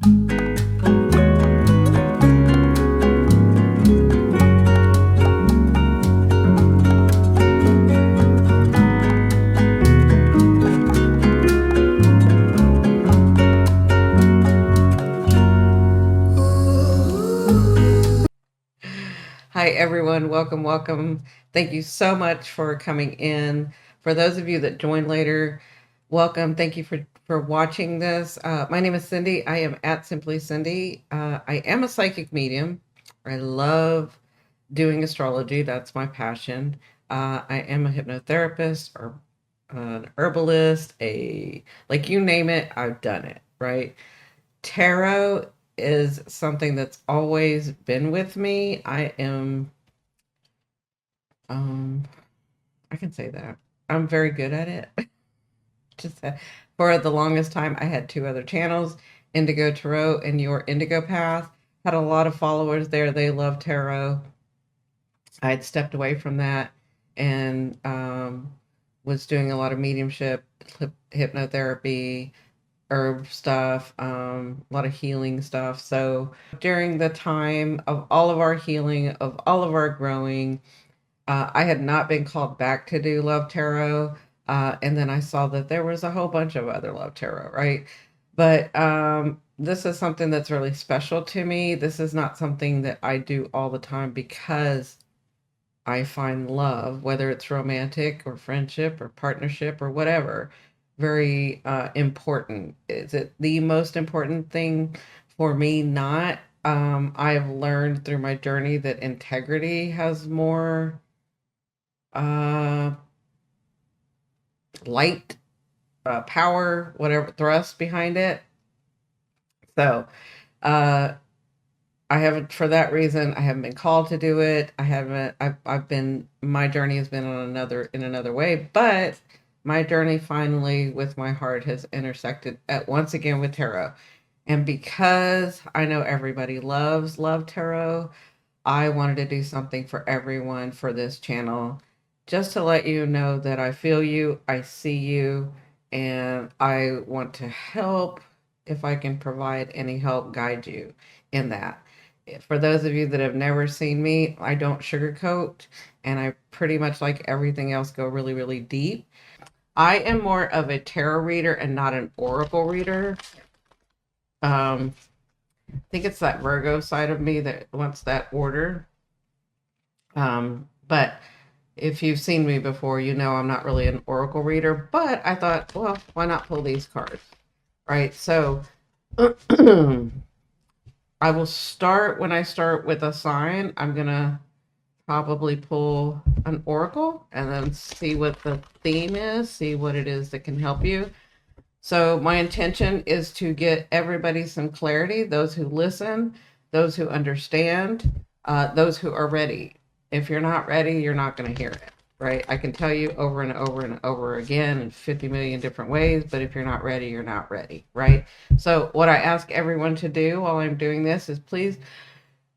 Hi, everyone. Welcome, welcome. Thank you so much for coming in. For those of you that join later, welcome. Thank you for watching this. My name is Cindy. I am at Simply Cindy. I am a psychic medium. I love doing astrology. That's my passion. I am a hypnotherapist or an herbalist, like you name it, I've done it, right? Tarot is something that's always been with me. Um, I can say that. I'm very good at it. Just for the longest time, I had two other channels, Indigo Tarot and Your Indigo Path. Had a lot of followers there. They love tarot. I had stepped away from that and was doing a lot of mediumship, hypnotherapy, herb stuff, a lot of healing stuff. So during the time of all of our healing, of all of our growing, I had not been called back to do Love Tarot. And then I saw that there was a whole bunch of other Love Tarot, right? But this is something that's really special to me. This is not something that I do all the time because I find love, whether it's romantic or friendship or partnership or whatever, very important. Is it the most important thing for me? Not. I've learned through my journey that integrity has more uh, light, power, whatever thrust behind it. So, uh, I haven't, for that reason, I haven't been called to do it. I haven't, I've been, my journey has been on in another way, but my journey finally with my heart has intersected at once again with tarot. And because I know everybody love tarot, I wanted to do something for everyone for this channel, just to let you know that I feel you, I see you, and I want to help if I can provide any help, guide you in that. For those of you that have never seen me, I don't sugarcoat, and I pretty much, like everything else, go really, really deep. I am more of a tarot reader and not an oracle reader. I think it's that Virgo side of me that wants that order. But if you've seen me before, you know I'm not really an oracle reader, but I thought, well, why not pull these cards? Right? So I will start, when I start with a sign, I'm going to probably pull an oracle and then see what the theme is, see what it is that can help you. So my intention is to get everybody some clarity, those who listen, those who understand, those who are ready. If you're not ready, you're not going to hear it, right? I can tell you over and over and over again in 50 million different ways, but if you're not ready, you're not ready, right? So what I ask everyone to do while I'm doing this is please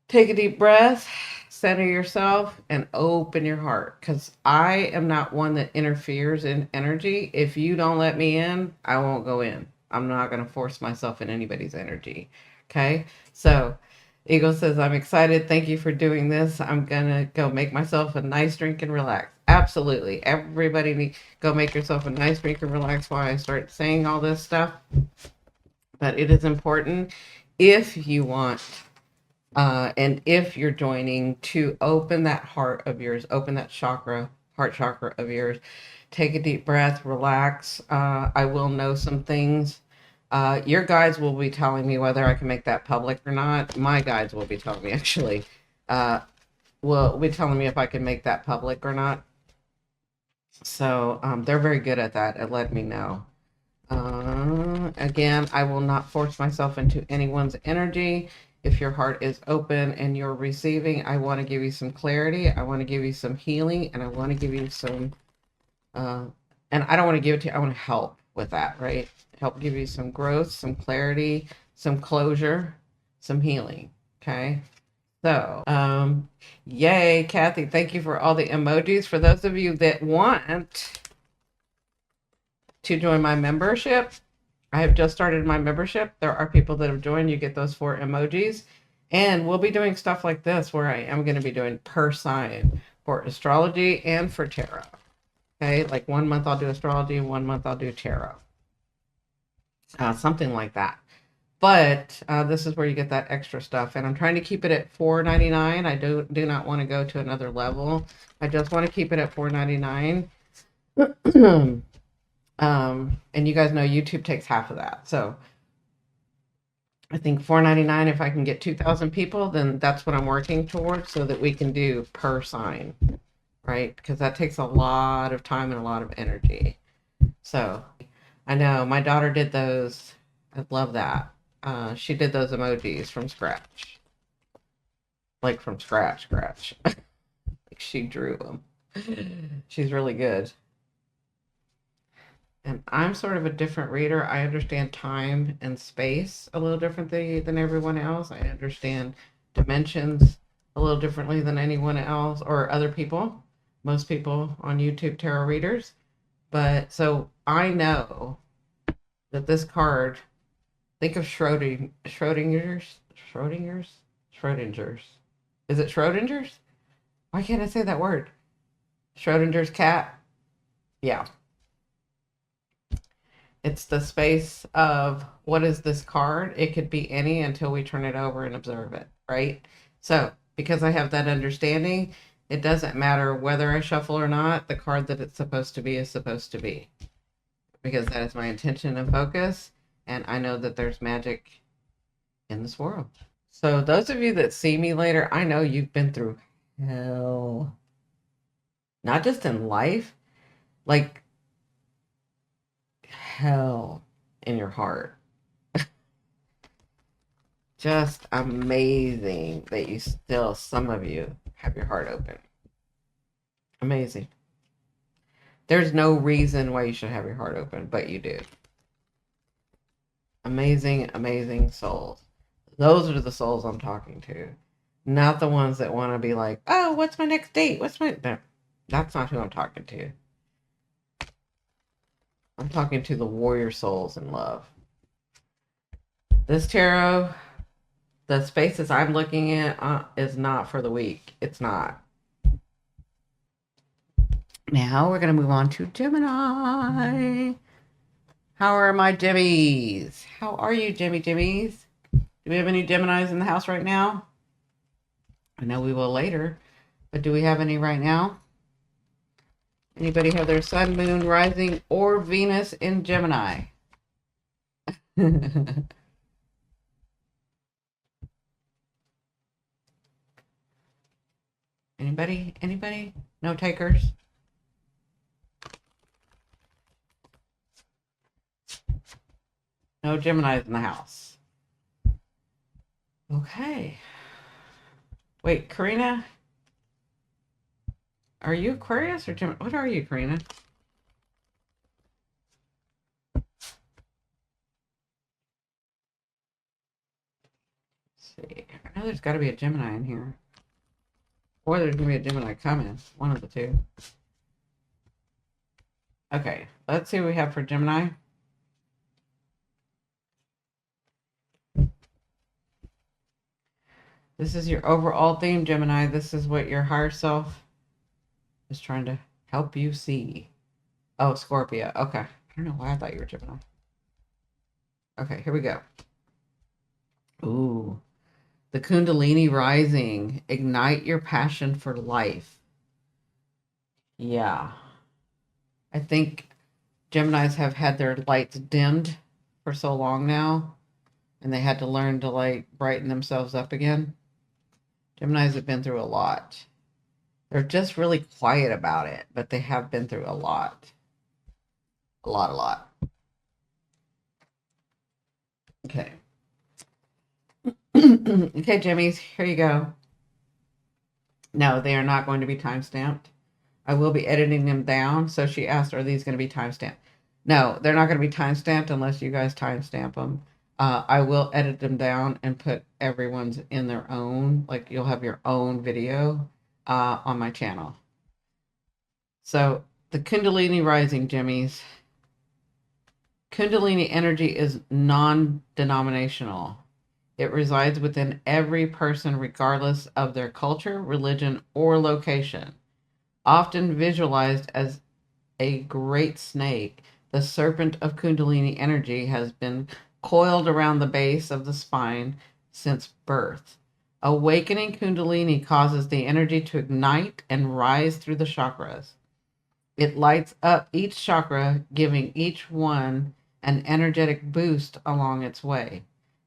take a deep breath, center yourself, and open your heart. Because I am not one that interferes in energy. If you don't let me in, I won't go in. I'm not going to force myself in anybody's energy. Okay? So, Eagle says, I'm excited. Thank you for doing this. I'm going to go make myself a nice drink and relax. Absolutely. Everybody go make yourself a nice drink and relax while I start saying all this stuff. But it is important if you want and if you're joining, to open that heart of yours, open that chakra, heart chakra of yours, take a deep breath, relax. I will know some things. Your guides will be telling me whether I can make that public or not. My guides will be telling me, actually, will be telling me if I can make that public or not. So they're very good at that, at letting me know. Again, I will not force myself into anyone's energy. If your heart is open and you're receiving, I want to give you some clarity. I want to give you some healing, and I want to give you some, and I don't want to give it to you. I want to help with that, right? Help give you some growth, some clarity, some closure, some healing. Okay. So, yay, Kathy. Thank you for all the emojis. For those of you that want to join my membership, I have just started my membership. There are people that have joined. You get those 4 emojis. And we'll be doing stuff like this where I am going to be doing per sign for astrology and for tarot. Okay, like 1 month I'll do astrology, 1 month I'll do tarot. Something like that. But this is where you get that extra stuff. And I'm trying to keep it at $4.99. I do not want to go to another level. I just want to keep it at $4.99. And you guys know YouTube takes half of that. So I think $4.99, if I can get 2,000 people, then that's what I'm working towards so that we can do per sign, right? Because that takes a lot of time and a lot of energy. So I know my daughter did those. I love that. She did those emojis from scratch. Like from scratch. Like she drew them. She's really good. And I'm sort of a different reader. I understand time and space a little differently than everyone else. I understand dimensions a little differently than anyone else or other people, most people on YouTube tarot readers. But so I know that this card, think of Schrodinger's. Is it Schrodinger's? Why can't I say that word? Schrodinger's cat? Yeah. It's the space of what is this card? It could be any until we turn it over and observe it, right? So, because I have that understanding, it doesn't matter whether I shuffle or not, the card that it's supposed to be is supposed to be. Because that is my intention and focus, and I know that there's magic in this world. So, those of you that see me later, I know you've been through hell. Not just in life, like hell in your heart. Just amazing that you still, some of you, have your heart open. Amazing. There's no reason why you should have your heart open, but you do. Amazing, amazing souls. Those are the souls I'm talking to. Not the ones that want to be like, oh, what's my next date? No, that's not who I'm talking to. I'm talking to the warrior souls in love. This tarot, the spaces I'm looking at is not for the weak. It's not. Now we're going to move on to Gemini. How are my Jimmies? How are you, Jimmies? Do we have any Geminis in the house right now? I know we will later, but do we have any right now? Anybody have their sun, moon, rising, or Venus in Gemini? Anybody? Anybody? No takers? No Geminis in the house. Okay. Wait, Karina? Are you Aquarius or Gemini? What are you, Karina? Let's see. I know there's got to be a Gemini in here. Or there's going to be a Gemini coming. One of the two. Okay. Let's see what we have for Gemini. This is your overall theme, Gemini. This is what your higher self is trying to help you see. Oh, Scorpio. Okay. I don't know why I thought you were Gemini. Okay, here we go. Ooh. The Kundalini rising. Ignite your passion for life. Yeah. I think Geminis have had their lights dimmed for so long now, and they had to learn to like brighten themselves up again. Geminis have been through a lot. They're just really quiet about it, but they have been through a lot. A lot. Okay. Okay, Jimmies, here you go. No, they are not going to be time-stamped. I will be editing them down. So she asked, are these going to be time-stamped? No, they're not going to be time-stamped unless you guys time-stamp them. I will edit them down and put everyone's in their own, like you'll have your own video on my channel. So the Kundalini rising, Jimmies. Kundalini energy is non denominational. It resides within every person, regardless of their culture, religion, or location. Often visualized as a great snake, the serpent of Kundalini energy has been coiled around the base of the spine since birth. Awakening Kundalini causes the energy to ignite and rise through the chakras. It lights up each chakra, giving each one an energetic boost along its way,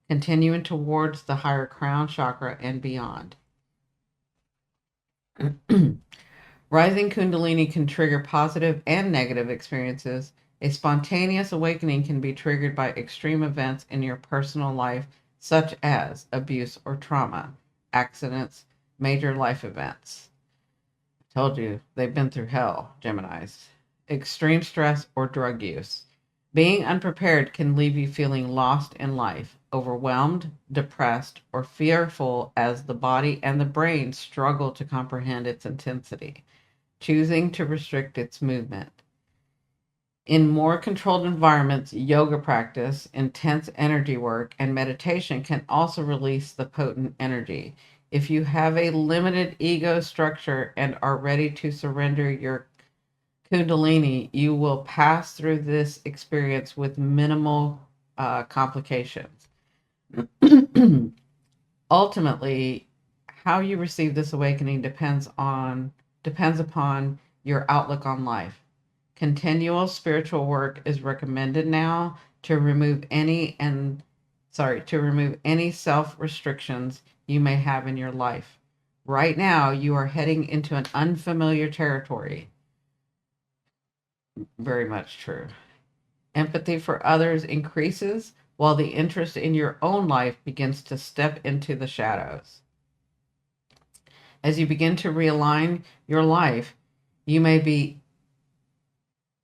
continuing towards the higher crown chakra and beyond. Rising Kundalini can trigger positive and negative experiences. A spontaneous awakening can be triggered by extreme events in your personal life, such as abuse or trauma, accidents, major life events. Told you, they've been through hell, Geminis. Extreme stress or drug use. Being unprepared can leave you feeling lost in life, overwhelmed, depressed, or fearful as the body and the brain struggle to comprehend its intensity, choosing to restrict its movement. In more controlled environments, yoga practice, intense energy work, and meditation can also release the potent energy. If you have a limited ego structure and are ready to surrender your Kundalini, you will pass through this experience with minimal complications. Ultimately, how you receive this awakening depends upon your outlook on life. Continual spiritual work is recommended now to remove any self restrictions you may have in your life. Right now, you are heading into an unfamiliar territory. Very much true. Empathy for others increases while the interest in your own life begins to step into the shadows. As you begin to realign your life, you may be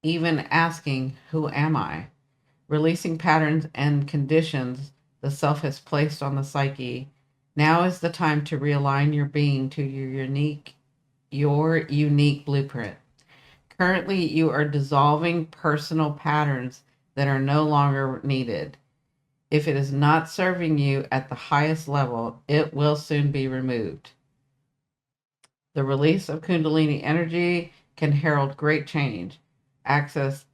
even asking, who am I? Releasing patterns and conditions the self has placed on the psyche. Now is the time to realign your being to your unique blueprint. Currently, you are dissolving personal patterns that are no longer needed. If it is not serving you at the highest level, it will soon be removed. The release of Kundalini energy can herald great change. Assess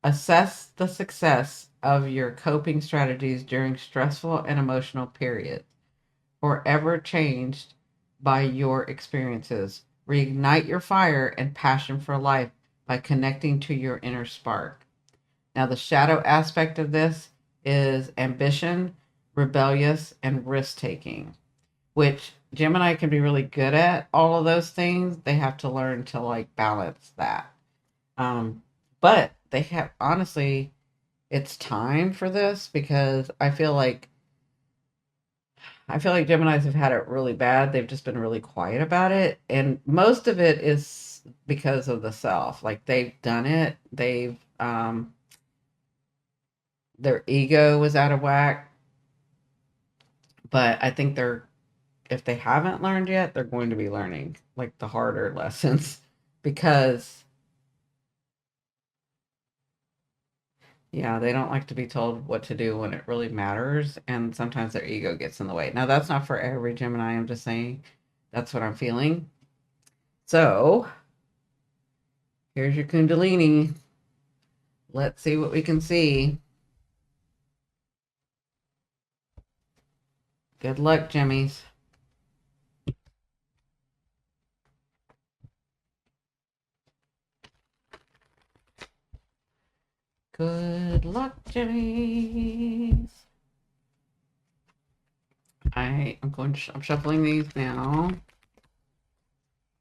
the success of your coping strategies during stressful and emotional periods. Forever changed by your experiences. Reignite your fire and passion for life by connecting to your inner spark. Now, the shadow aspect of this is ambition, rebellious, and risk taking, which Gemini can be really good at. All of those things, they have to learn to like balance that. But they have, honestly, it's time for this because I feel like Geminis have had it really bad. They've just been really quiet about it. And most of it is because of the self. Like they've done it. Their ego was out of whack. But I think if they haven't learned yet, they're going to be learning like the harder lessons because, yeah, they don't like to be told what to do when it really matters. And sometimes their ego gets in the way. Now, that's not for every Gemini. I'm just saying that's what I'm feeling. So here's your Kundalini. Let's see what we can see. Good luck, Jimmies. Good luck, Jimmies. I'm shuffling these now. I'm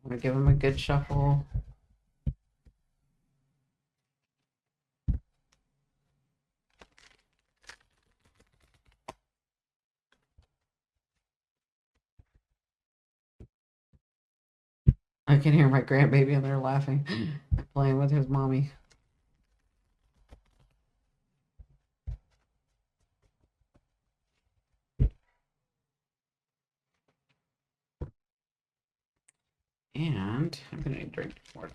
going to give them a good shuffle. I can hear my grandbaby in there laughing, playing with his mommy. And I'm going to drink more.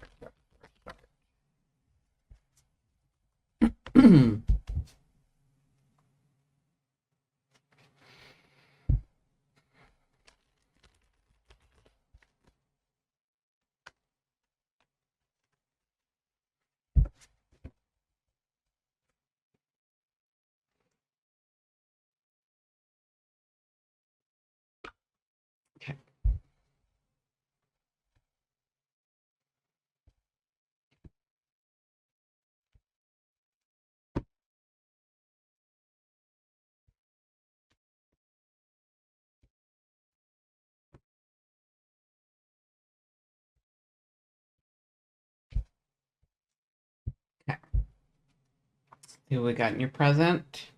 Who we got in your present?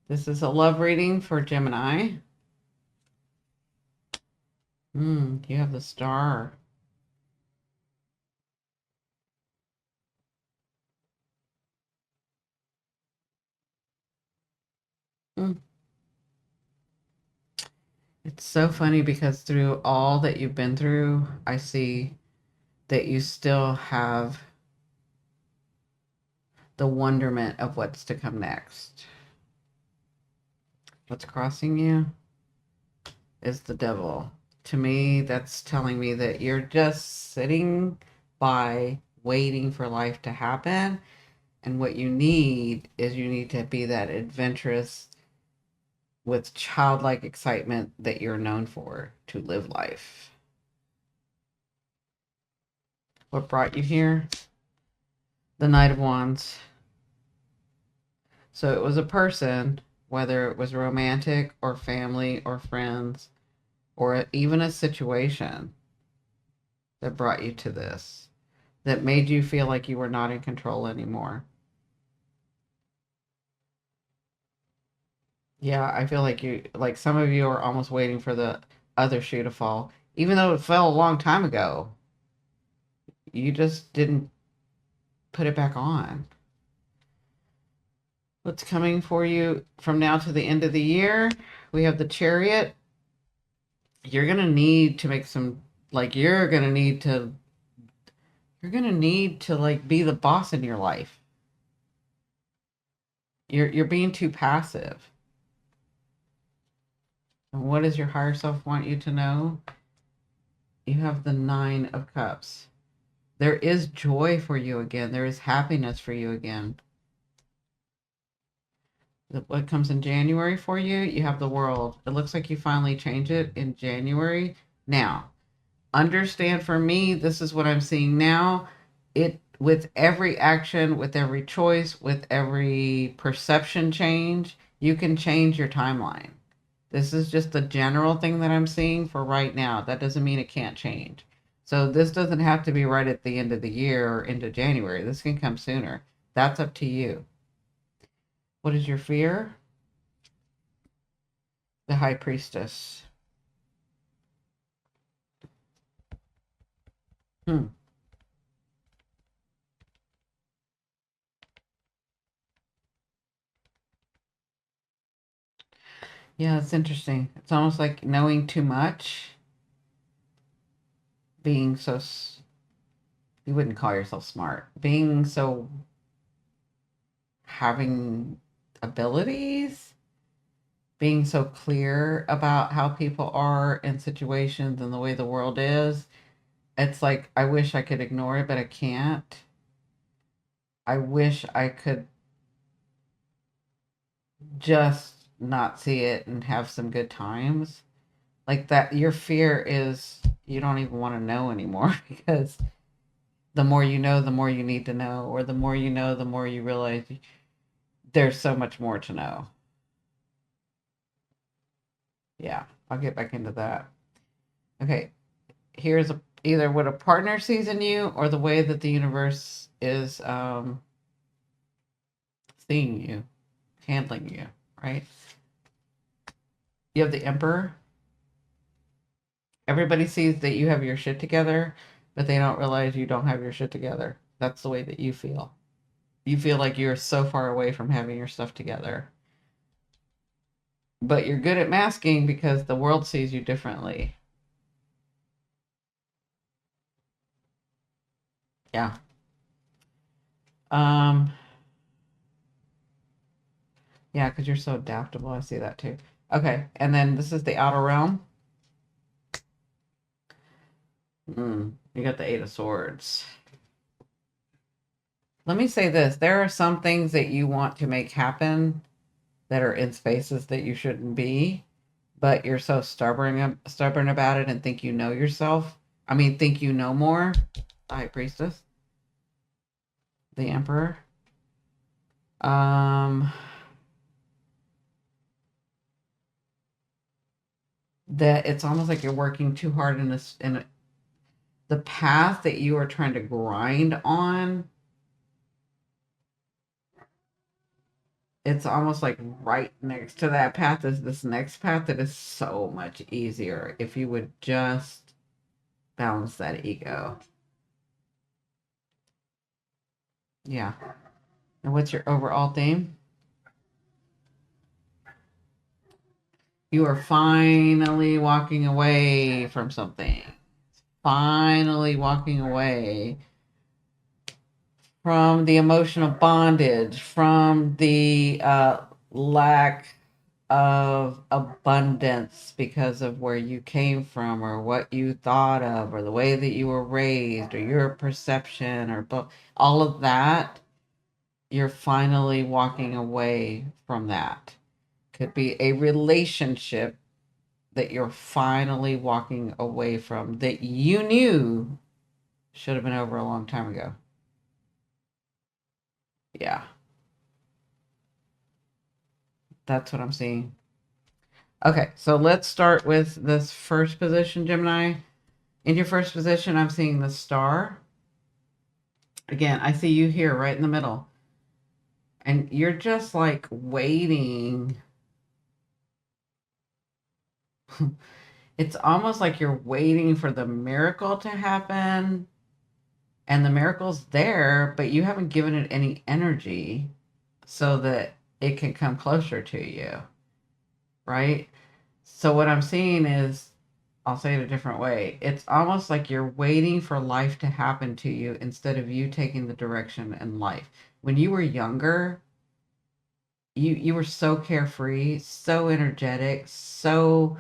This is a love reading for Gemini. You have the star. Mm. It's so funny because through all that you've been through, I see that you still have the wonderment of what's to come next. What's crossing you is the devil. To me, that's telling me that you're just sitting by waiting for life to happen. And what you need is you need to be that adventurous with childlike excitement that you're known for to live life. What brought you here? The Knight of Wands. So it was a person, whether it was romantic or family or friends, or even a situation that brought you to this, that made you feel like you were not in control anymore. Yeah, I feel like some of you are almost waiting for the other shoe to fall, even though it fell a long time ago. You just didn't put it back on. What's coming for you from now to the end of the year? We have the Chariot. You're going to need to make some, like, you're going to need to, like, be the boss in your life. You're being too passive. And what does your higher self want you to know? You have the Nine of Cups. There is joy for you again. There is happiness for you again. What comes in January for you? You have the World. It looks like you finally change it in January. Now, understand, for me, this is what I'm seeing now. It, with every action, with every choice, with every perception change, you can change your timeline. This is just the general thing that I'm seeing for right now. That doesn't mean it can't change. So this doesn't have to be right at the end of the year or into January. This can come sooner. That's up to you. What is your fear? The High Priestess. Hmm. Yeah, it's interesting. It's almost like knowing too much, being so, you wouldn't call yourself smart, being so, having abilities, being so clear about how people are in situations and the way the world is. It's like, I wish I could ignore it, but I can't. I wish I could just not see it and have some good times. Like that, your fear is you don't even want to know anymore because the more you know, the more you need to know, or the more you know, the more you realize there's so much more to know. Yeah, I'll get back into that. Okay, here's either what a partner sees in you or the way that the universe is seeing you, handling you, right? You have the Emperor. Everybody sees that you have your shit together, but they don't realize you don't have your shit together. That's the way that you feel. You feel like you're so far away from having your stuff together. But you're good at masking because the world sees you differently. Yeah. Um, yeah, because you're so adaptable. I see that too. Okay, and then this is the outer realm. You got the Eight of Swords. Let me say this. There are some things that you want to make happen that are in spaces that you shouldn't be, but you're so stubborn about it and think you know yourself. I mean, think you know more. The High Priestess. The Emperor. Um, that it's almost like you're working too hard the path that you are trying to grind on it's almost like right next to that path is this next path that is so much easier if you would just balance that ego. Yeah. And what's your overall theme? You are finally walking away from something. Finally walking away from the emotional bondage, from the lack of abundance because of where you came from or what you thought of or the way that you were raised or your perception or all of that. You're finally walking away from that. Could be a relationship that you're finally walking away from that you knew should have been over a long time ago. Yeah, that's what I'm seeing. Okay, so let's start with this first position, Gemini. In your first position, I'm seeing the star. Again, I see you here right in the middle. And you're just like waiting. It's almost like you're waiting for the miracle to happen. And the miracle's there, but you haven't given it any energy so that it can come closer to you. Right? So what I'm seeing is, I'll say it a different way. It's almost like you're waiting for life to happen to you instead of you taking the direction in life. When you were younger, you were so carefree, so energetic, so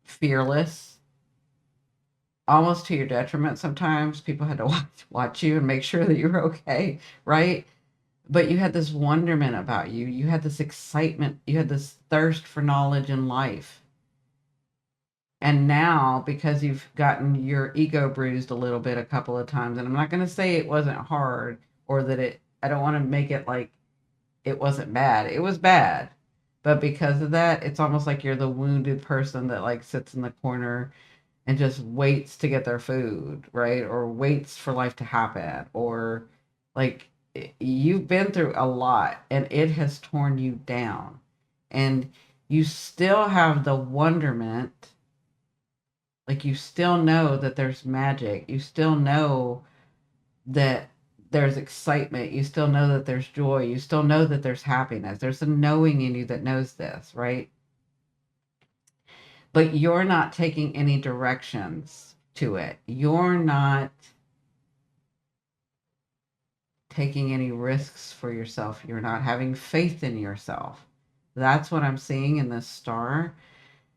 fearless, almost to your detriment sometimes. People had to watch you and make sure that you were okay, right? But you had this wonderment about you. You had this excitement. You had this thirst for knowledge and life. And now, because you've gotten your ego bruised a little bit a couple of times, and I'm not going to say it wasn't hard or that I don't want to make it like it wasn't bad. It was bad. But because of that, it's almost like you're the wounded person that like sits in the corner and just waits to get their food, right? Or waits for life to happen. Or like you've been through a lot and it has torn you down. And you still have the wonderment, like you still know that there's magic. You still know that there's excitement. You still know that there's joy. You still know that there's happiness. There's a knowing in you that knows this, right? But you're not taking any directions to it. You're not taking any risks for yourself. You're not having faith in yourself. That's what I'm seeing in this star.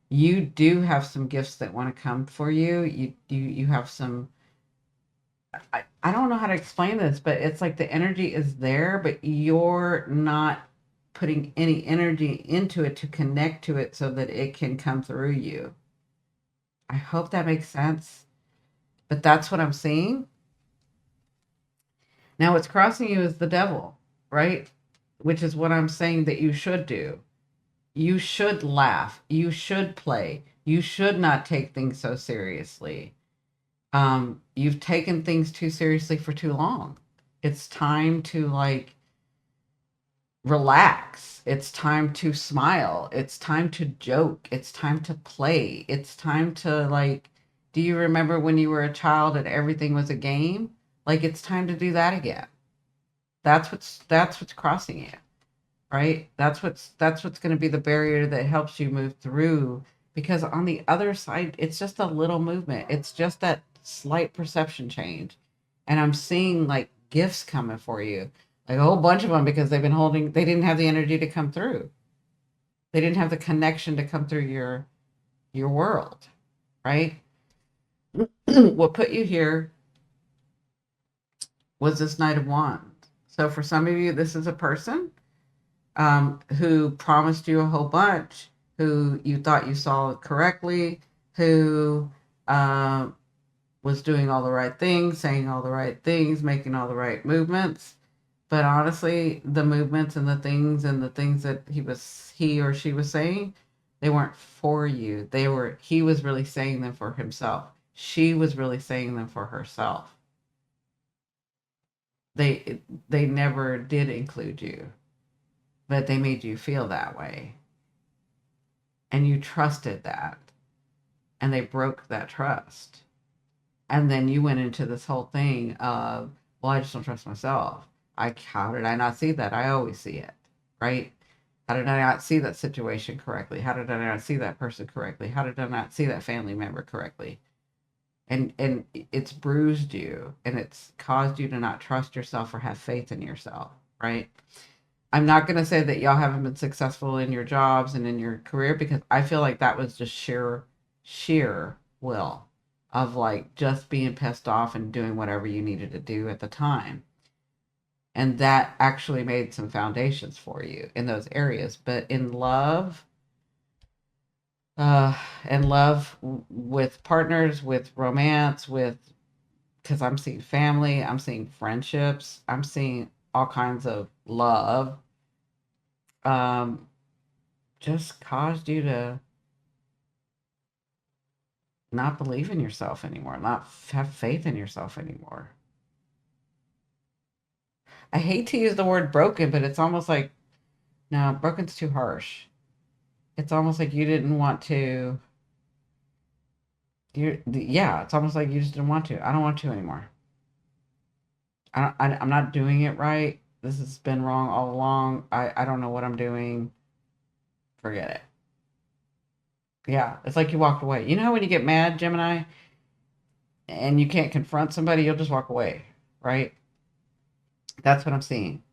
You do have some gifts that want to come for you. You have some, I don't know how to explain this, but it's like the energy is there, but you're not putting any energy into it to connect to it so that it can come through you. I hope that makes sense. But that's what I'm seeing. Now, what's crossing you is the devil, right? Which is what I'm saying that you should do. You should laugh. You should play. You should not take things so seriously. You've taken things too seriously for too long. It's time to like relax. It's time to smile. It's time to joke. It's time to play. It's time to like, do you remember when you were a child and everything was a game? Like it's time to do that again. That's what's crossing you, right? That's what's going to be the barrier that helps you move through because on the other side, it's just a little movement. It's just that slight perception change. And I'm seeing like gifts coming for you, like a whole bunch of them because they didn't have the energy to come through. They didn't have the connection to come through your world, right? What put you here was this Knight of Wands. So for some of you, this is a person who promised you a whole bunch, who you thought you saw correctly, who was doing all the right things, saying all the right things, making all the right movements. But honestly, the movements and the things that he or she was saying, they weren't for you. He was really saying them for himself. She was really saying them for herself. They never did include you. but they made you feel that way. And you trusted that. And they broke that trust. And then you went into this whole thing of, well, I just don't trust myself. How did I not see that? I always see it, right? How did I not see that situation correctly? How did I not see that person correctly? How did I not see that family member correctly? And it's bruised you, and it's caused you to not trust yourself or have faith in yourself, right? I'm not going to say that y'all haven't been successful in your jobs and in your career, because I feel like that was just sheer will of like just being pissed off and doing whatever you needed to do at the time. And that actually made some foundations for you in those areas. But in love, uh, and love with partners, with romance, with, because I'm seeing family, I'm seeing friendships, I'm seeing all kinds of love, um, just caused you to not believe in yourself anymore, not have faith in yourself anymore. I hate to use the word broken, but it's almost like, no, broken's too harsh. It's almost like you didn't want to. Yeah, it's almost like you just didn't want to. I don't want to anymore. I'm not doing it right. This has been wrong all along. I don't know what I'm doing. Forget it. Yeah, it's like you walked away. You know how when you get mad, Gemini, and you can't confront somebody, you'll just walk away, right? That's what I'm seeing.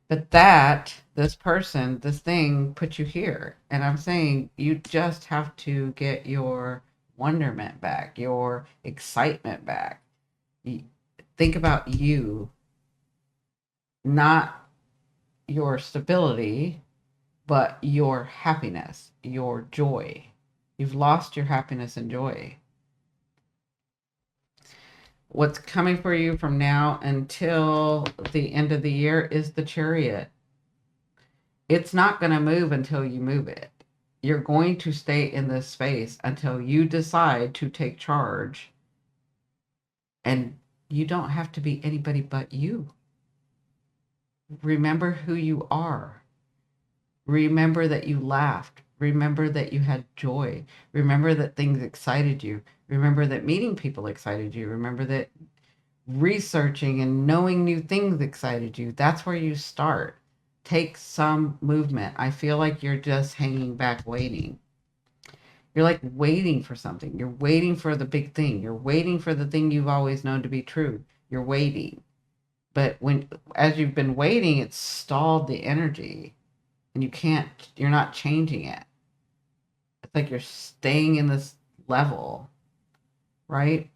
But this person, this thing put you here. And I'm saying you just have to get your wonderment back, your excitement back. Think about you, not your stability, but your happiness, your joy. You've lost your happiness and joy. What's coming for you from now until the end of the year is the Chariot. It's not going to move until you move it. You're going to stay in this space until you decide to take charge. And you don't have to be anybody but you. Remember who you are. Remember that you laughed. Remember that you had joy. Remember that things excited you. Remember that meeting people excited you. Remember that researching and knowing new things excited you. That's where you start. Take some movement. I feel like you're just hanging back waiting. You're like waiting for something. You're waiting for the big thing. You're waiting for the thing you've always known to be true. You're waiting. But as you've been waiting, it's stalled the energy, and you're not changing it. It's like you're staying in this level, right?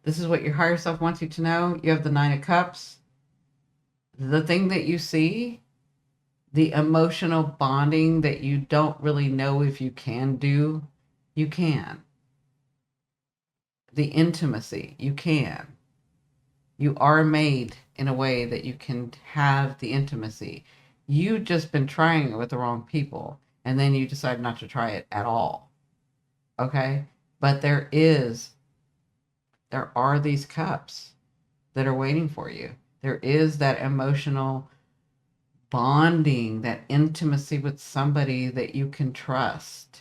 This is what your higher self wants you to know. You have the Nine of Cups. The thing that you see, the emotional bonding that you don't really know if you can do, you can. The intimacy, you can. You are made in a way that you can have the intimacy. You've just been trying it with the wrong people, and then you decide not to try it at all. Okay? But there are these cups that are waiting for you. There is that emotional bonding, that intimacy with somebody that you can trust.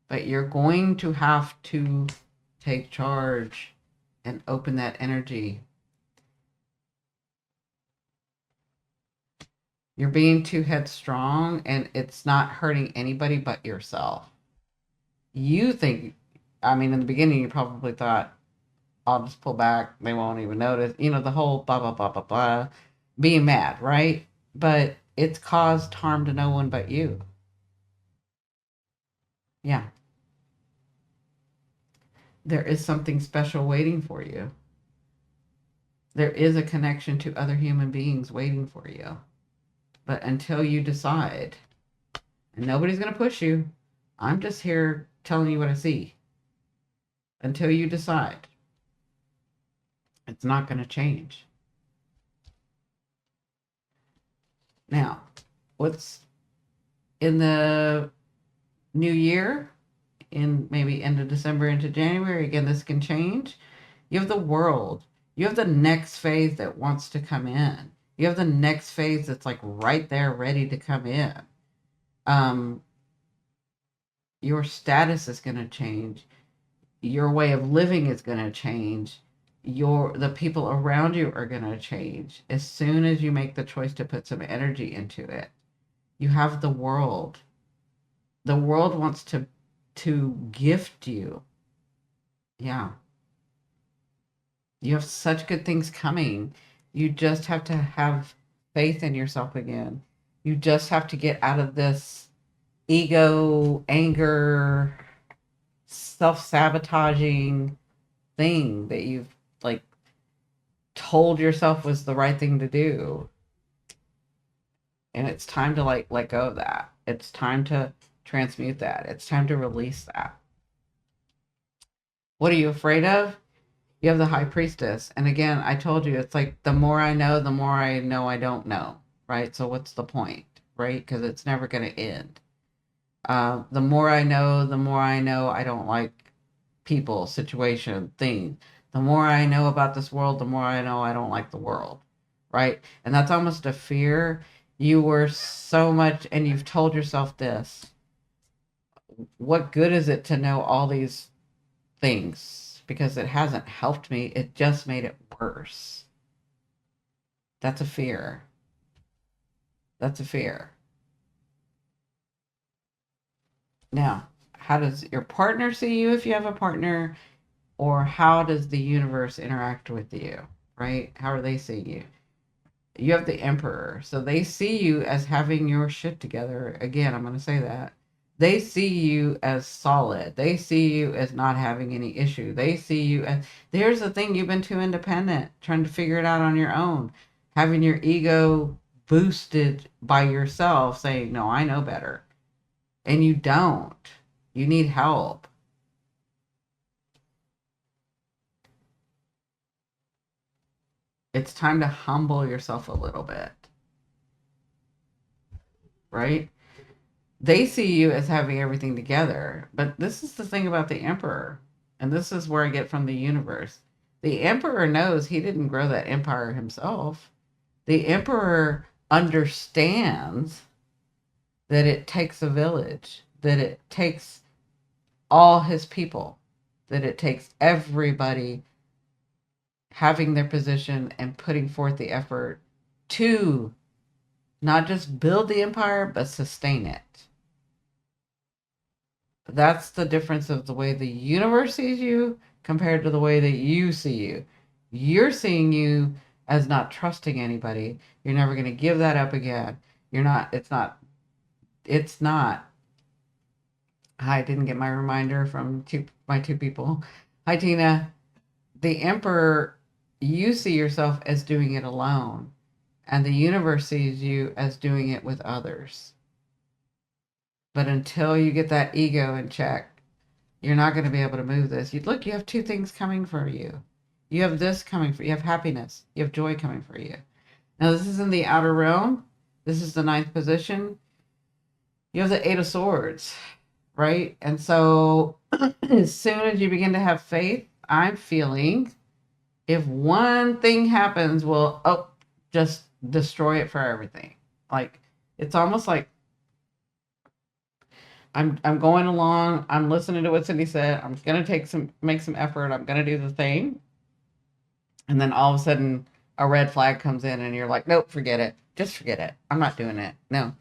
But you're going to have to take charge and open that energy. You're being too headstrong, and it's not hurting anybody but yourself. You think, I mean, in the beginning, you probably thought, I'll just pull back. They won't even notice. The whole blah, blah, blah, blah, blah. Being mad, right? But it's caused harm to no one but you. Yeah. There is something special waiting for you. There is a connection to other human beings waiting for you. But until you decide, and nobody's going to push you, I'm just here telling you what I see. Until you decide, it's not going to change. Now, what's in the new year, in maybe end of December into January, again, this can change. You have the World. You have the next phase that wants to come in. You have the next phase that's like right there, ready to come in. Um, your status is going to change. Your way of living is going to change. The people around you are going to change as soon as you make the choice to put some energy into it. You have the world. The world wants to gift you. Yeah. You have such good things coming. You just have to have faith in yourself again. You just have to get out of this ego, anger, self-sabotaging thing that you've like told yourself was the right thing to do. And it's time to like let go of that. It's time to transmute that. It's time to release that. What are you afraid of? You have the high priestess. And again, I told you, it's like the more I know, the more I know I don't know, right? So what's the point, right? Because it's never going to end. The more I know, the more I know I don't like people, situation, things. The more I know about this world, the more I know I don't like the world, right? And that's almost a fear. You were so much, and you've told yourself this. What good is it to know all these things? Because it hasn't helped me. It just made it worse. That's a fear. That's a fear. Now, how does your partner see you if you have a partner? Or how does the universe interact with you, right? How are they seeing you? You have the emperor, so they see you as having your shit together. Again, I'm going to say that. They see you as solid. They see you as not having any issue. They see you as, there's the thing, you've been too independent, trying to figure it out on your own, having your ego boosted by yourself, saying, no, I know better. And you don't. You need help. It's time to humble yourself a little bit, right? They see you as having everything together, but this is the thing about the emperor, and this is where I get from the universe. The emperor knows he didn't grow that empire himself. The emperor understands that it takes a village, that it takes all his people, that it takes everybody having their position and putting forth the effort to not just build the empire, but sustain it. That's the difference of the way the universe sees you compared to the way that you see you. You're seeing you as not trusting anybody. You're never going to give that up again. You're not, it's not. I didn't get my reminder from my two people. Hi, Tina. The emperor, you see yourself as doing it alone, and the universe sees you as doing it with others. But until you get that ego in check, you're not going to be able to move this. Look, you have two things coming for you. You have this coming for you. You have happiness. You have joy coming for you. Now, this is in the outer realm. This is the ninth position. You have the Eight of Swords, right? And so as soon as you begin to have faith, I'm feeling if one thing happens, just destroy it for everything. Like, it's almost like I'm going along. I'm listening to what Cindi said. I'm gonna make some effort. I'm gonna do the thing, and then all of a sudden a red flag comes in, and you're like, nope, forget it. Just forget it. I'm not doing it. No,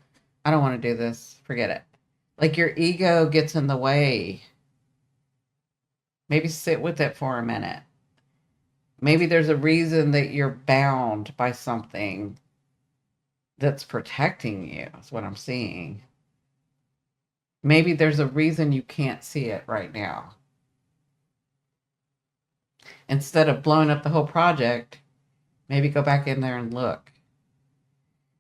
I don't want to do this. Forget it. Like your ego gets in the way. Maybe sit with it for a minute. Maybe there's a reason that you're bound by something that's protecting you. That's what I'm seeing. Maybe there's a reason you can't see it right now. Instead of blowing up the whole project, maybe go back in there and look.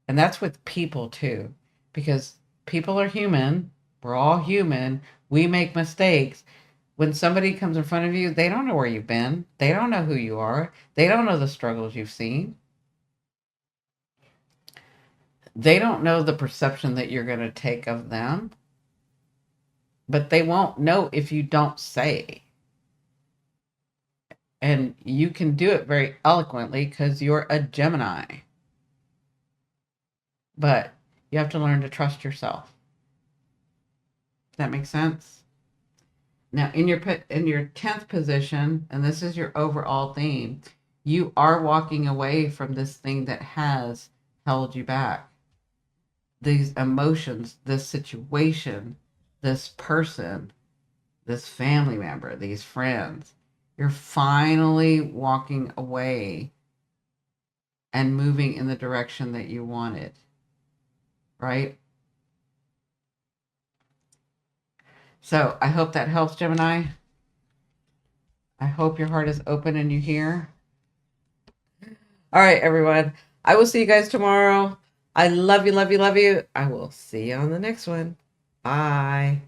And that's with people too, because people are human. We're all human. We make mistakes. When somebody comes in front of you, they don't know where you've been. They don't know who you are. They don't know the struggles you've seen. They don't know the perception that you're going to take of them. But they won't know if you don't say. And you can do it very eloquently because you're a Gemini. but you have to learn to trust yourself. Does that make sense? Now, in your 10th position, and this is your overall theme, you are walking away from this thing that has held you back. These emotions, this situation, this person, this family member, these friends. You're finally walking away and moving in the direction that you wanted, right? So I hope that helps, Gemini. I hope your heart is open and you hear. All right, everyone. I will see you guys tomorrow. I love you, love you, love you. I will see you on the next one. Bye.